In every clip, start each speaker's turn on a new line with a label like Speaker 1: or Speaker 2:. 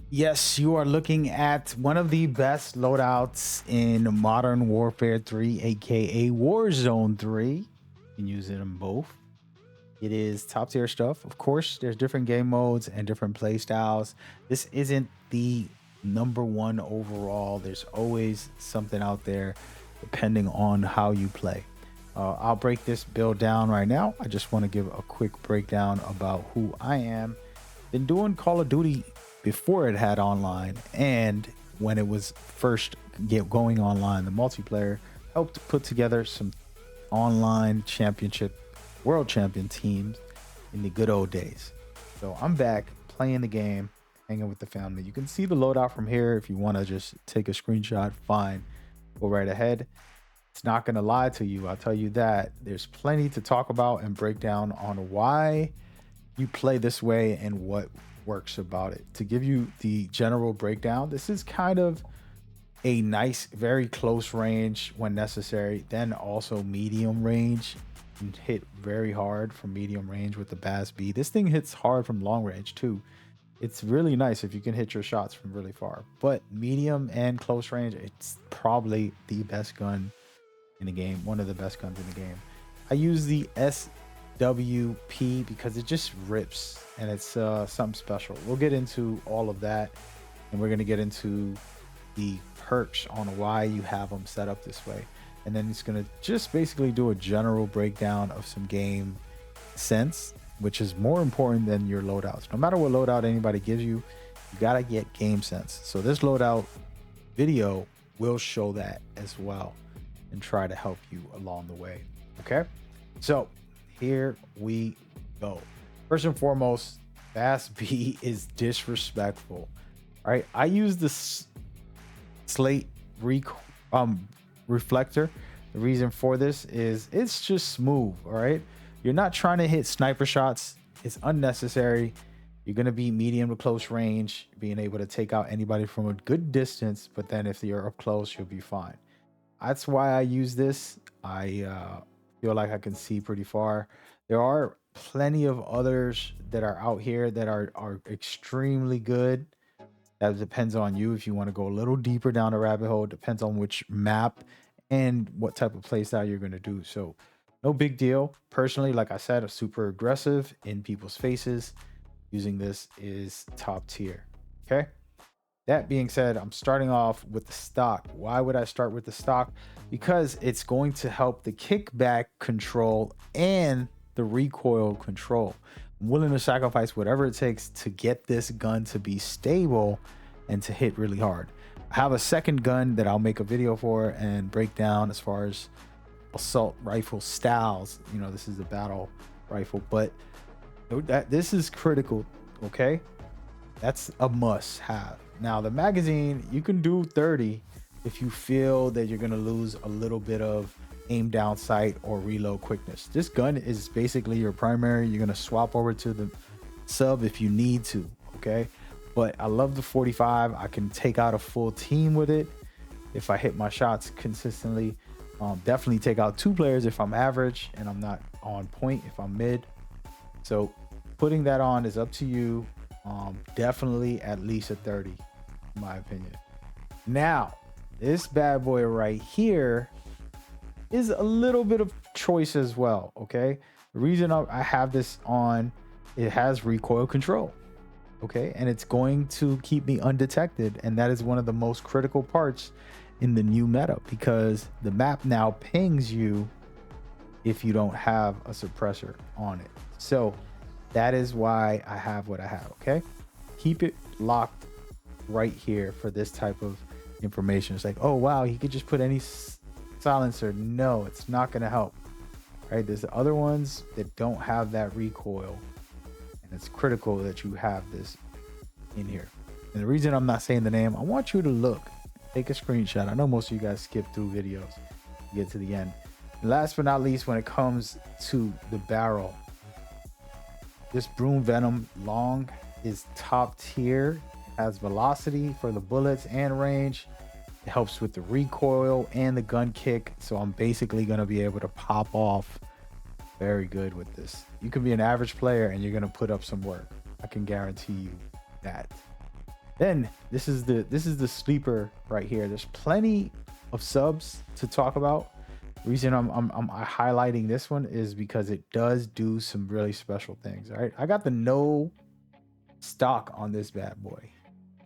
Speaker 1: Yes, you are looking at one of the best loadouts in Modern Warfare 3, aka Warzone 3. You can use it in both. It is top tier stuff. Of course, there's different game modes and different play styles. This isn't the number one overall. There's always something out there depending on how you play. I'll break this build down right now. I just want to give a quick breakdown about who I am. Been doing Call of Duty before it had online, and when it was first get going online, the multiplayer helped put together some online championship world champion teams in the good old days. So I'm back playing the game, hanging with the family. You can see the loadout from here. If you want to just take a screenshot, fine, go right ahead. It's not going to lie to you. I'll tell you that there's plenty to talk about and break down on why you play this way and what works about it. To give you the general breakdown, this is kind of a nice, very close range when necessary, then also medium range. You can hit very hard from medium range with the BAS-B. This thing hits hard from long range too. It's really nice if you can hit your shots from really far, but medium and close range, it's probably the best gun in the game, one of the best guns in the game. I use the SWP because it just rips and it's something special. We'll get into all of that, and we're going to get into the perks on why you have them set up this way. And then it's going to just basically do a general breakdown of some game sense, which is more important than your loadouts. No matter what loadout anybody gives you, you got to get game sense. So this loadout video will show that as well and try to help you along the way. Okay, so here we go. First and foremost, BAS-B is disrespectful. All right, I use this slate reflector. The reason for this is it's just smooth. All right, you're not trying to hit sniper shots. It's unnecessary. You're going to be medium to close range, being able to take out anybody from a good distance, but then if you're up close, you'll be fine. That's why I use this. I feel like I can see pretty far. There are plenty of others that are out here that are extremely good. That depends on you. If you want to go a little deeper down the rabbit hole, it depends on which map and what type of playstyle you're going to do. So no big deal. Personally, like I said, I'm super aggressive in people's faces. Using this is top tier. Okay. That being said, I'm starting off with the stock. Why would I start with the stock? Because it's going to help the kickback control and the recoil control. I'm willing to sacrifice whatever it takes to get this gun to be stable and to hit really hard. I have a second gun that I'll make a video for and break down as far as assault rifle styles. You know, this is a battle rifle, but this is critical. Okay, that's a must have. Now the magazine, you can do 30 if you feel that you're going to lose a little bit of aim down sight or reload quickness. This gun is basically your primary. You're going to swap over to the sub if you need to. Okay, but I love the 45. I can take out a full team with it if I hit my shots consistently. Definitely take out two players if I'm average and I'm not on point if I'm mid. So putting that on is up to you. Definitely at least a 30 in my opinion. Now this bad boy right here is a little bit of choice as well. Okay, the reason I have this on, it has recoil control. Okay, and it's going to keep me undetected, and that is one of the most critical parts in the new meta, because the map now pings you if you don't have a suppressor on it. So that is why I have what I have. Okay, keep it locked right here for this type of information. It's like, oh wow, he could just put any silencer. No, it's not going to help. Right, there's the other ones that don't have that recoil, and it's critical that you have this in here. And the reason I'm not saying the name, I want you to look, take a screenshot. I know most of you guys skip through videos to get to the end. And last but not least, when it comes to the barrel, this Broom Venom long is top tier. It has velocity for the bullets and range. It helps with the recoil and the gun kick. So I'm basically going to be able to pop off very good with this. You can be an average player and you're going to put up some work. I can guarantee you that. Then this is the sleeper right here. There's plenty of subs to talk about. The reason I'm highlighting this one is because it does do some really special things. All right, I got the no stock on this bad boy.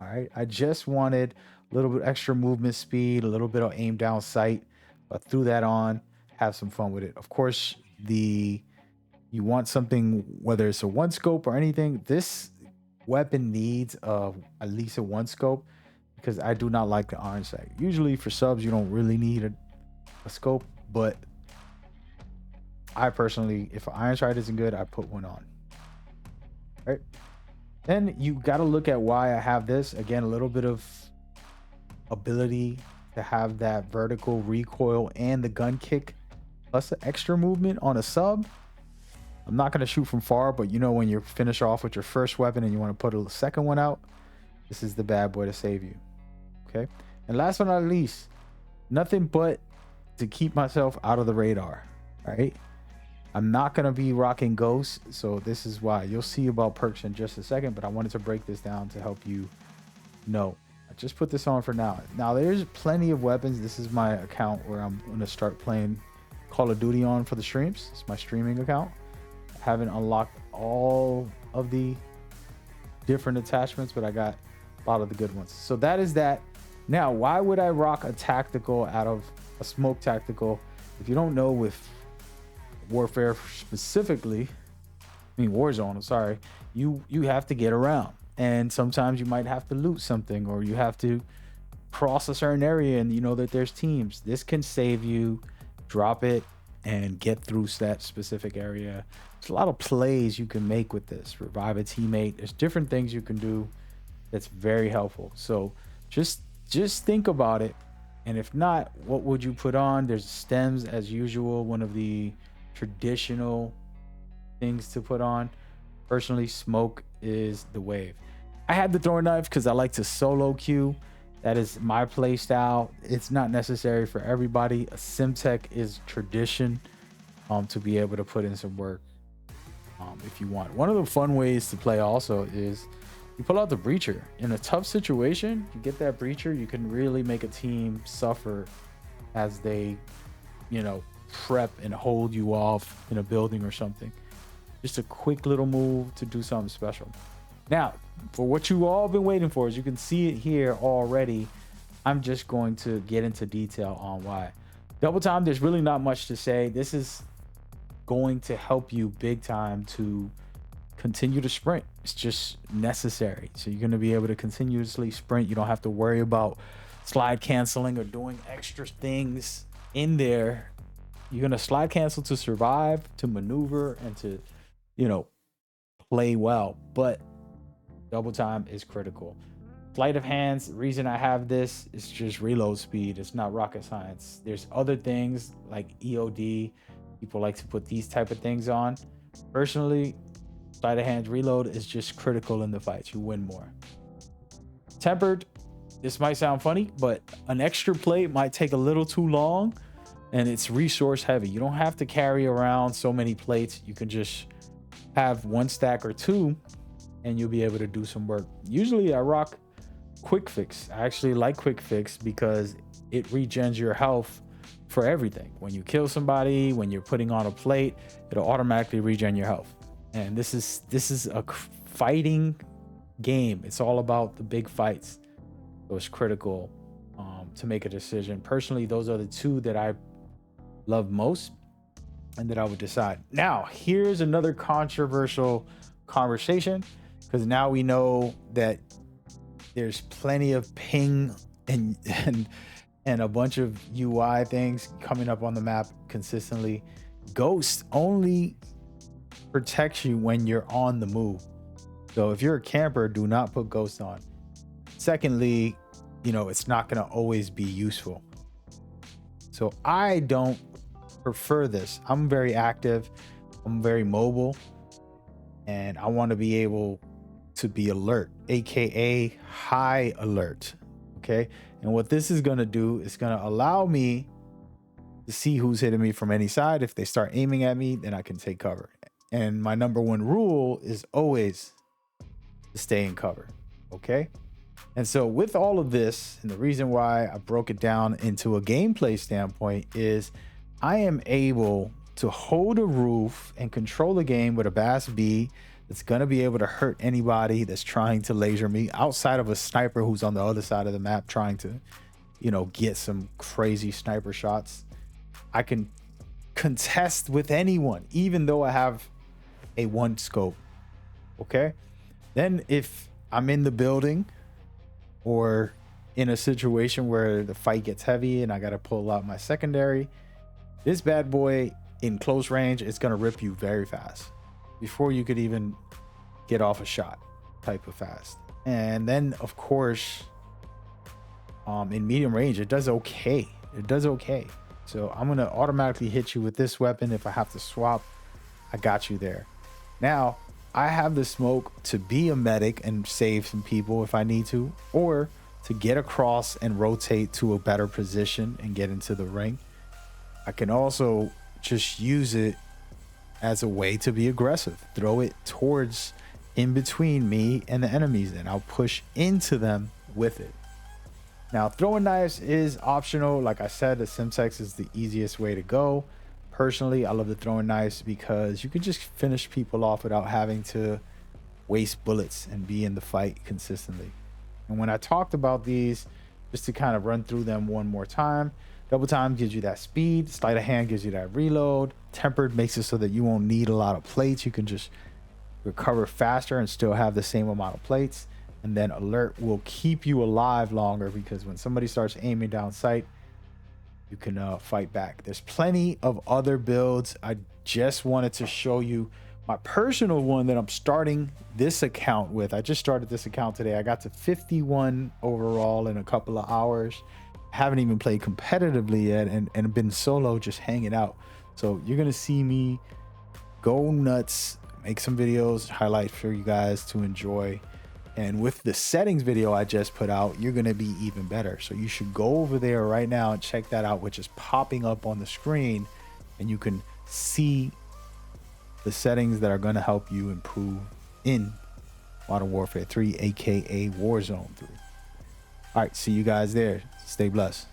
Speaker 1: All right, I just wanted a little bit extra movement speed, a little bit of aim down sight. I threw that on, have some fun with it. Of course, you want something, whether it's a one scope or anything, this weapon needs at least a one scope, because I do not like the iron sight. Usually for subs, you don't really need a scope, but I personally, if an iron sight isn't good, I put one on. Right. Then you got to look at why I have this. Again, a little bit of ability to have that vertical recoil and the gun kick, plus the extra movement on a sub. I'm not going to shoot from far, but you know, when you finish off with your first weapon and you want to put a second one out, this is the bad boy to save you. Okay. And last but not least, nothing but to keep myself out of the radar. All right. I'm not going to be rocking ghosts. So this is why. You'll see about perks in just a second, but I wanted to break this down to help you know. I just put this on for now. Now there's plenty of weapons. This is my account where I'm going to start playing Call of Duty on for the streams. It's my streaming account. I haven't unlocked all of the different attachments, but I got a lot of the good ones. So that is that. Now, why would I rock a tactical out of a smoke tactical? If you don't know, with Warfare specifically, Warzone, I'm sorry, you have to get around, and sometimes you might have to loot something, or you have to cross a certain area and you know that there's teams. This can save you. Drop it and get through that specific area. There's a lot of plays you can make with this. Revive a teammate. There's different things you can do that's very helpful. So just think about it. And if not, what would you put on? There's stems as usual, one of the traditional things to put on. Personally, smoke is the wave. I had the throwing knife because I like to solo queue. That is my play style. It's not necessary for everybody. A Simtech is tradition to be able to put in some work if you want. One of the fun ways to play also is you pull out the breacher. In a tough situation, you get that breacher, you can really make a team suffer as they, prep and hold you off in a building or something. Just a quick little move to do something special. Now, for what you all been waiting for, as you can see it here already, I'm just going to get into detail on why. Double time, there's really not much to say. This is going to help you big time to continue to sprint. It's just necessary. So you're going to be able to continuously sprint. You don't have to worry about slide canceling or doing extra things in there. You're going to slide cancel to survive, to maneuver, and to, play well. But double time is critical. Sleight of hands, the reason I have this is just reload speed. It's not rocket science. There's other things like EOD. People like to put these type of things on. Personally, sleight of hands reload is just critical in the fights. You win more. Tempered, this might sound funny, but an extra plate might take a little too long, and it's resource heavy. You don't have to carry around so many plates. You can just have one stack or two and you'll be able to do some work. Usually I rock quick fix. I actually like quick fix because it regens your health for everything. When you kill somebody, when you're putting on a plate, it'll automatically regen your health. And this is a fighting game. It's all about the big fights. So it's critical to make a decision. Personally, those are the two that I love most and that I would decide. Now, here's another controversial conversation, because now we know that there's plenty of ping and a bunch of UI things coming up on the map consistently. Ghost only protects you when you're on the move. So if you're a camper, do not put Ghost on. Secondly, it's not going to always be useful. So I don't prefer this. I'm very active. I'm very mobile. And I want to be able to be alert, aka high alert. Okay. And what this is going to do is going to allow me to see who's hitting me from any side. If they start aiming at me, then I can take cover. And my number one rule is always to stay in cover. Okay. And so with all of this, and the reason why I broke it down into a gameplay standpoint is I am able to hold a roof and control the game with a Bass B that's going to be able to hurt anybody that's trying to laser me, outside of a sniper who's on the other side of the map trying to, you know, get some crazy sniper shots. I can contest with anyone, even though I have a one scope. Okay. Then if I'm in the building or in a situation where the fight gets heavy and I got to pull out my secondary, this bad boy in close range is going to rip you very fast before you could even get off a shot, type of fast. And then of course, in medium range, it does okay. It does okay. So I'm going to automatically hit you with this weapon. If I have to swap, I got you there. Now I have the smoke to be a medic and save some people if I need to, or to get across and rotate to a better position and get into the ring. I can also just use it as a way to be aggressive. Throw it towards in between me and the enemies, and I'll push into them with it. Now, throwing knives is optional. Like I said, the Simtex is the easiest way to go. Personally, I love the throwing knives because you can just finish people off without having to waste bullets and be in the fight consistently. And when I talked about these, just to kind of run through them one more time, double time gives you that speed, sleight of hand gives you that reload, tempered makes it so that you won't need a lot of plates. You can just recover faster and still have the same amount of plates. And then alert will keep you alive longer, because when somebody starts aiming down sight, you can fight back. There's plenty of other builds. I just wanted to show you my personal one that I'm starting this account with. I just started this account today. I got to 51 overall in a couple of hours. Haven't even played competitively yet, and been solo just hanging out. So you're gonna see me go nuts, make some videos, highlights for you guys to enjoy. And with the settings video I just put out, you're going to be even better. So you should go over there right now and check that out, which is popping up on the screen. And you can see the settings that are going to help you improve in Modern Warfare 3, aka Warzone 3. All right, see you guys there. Stay blessed.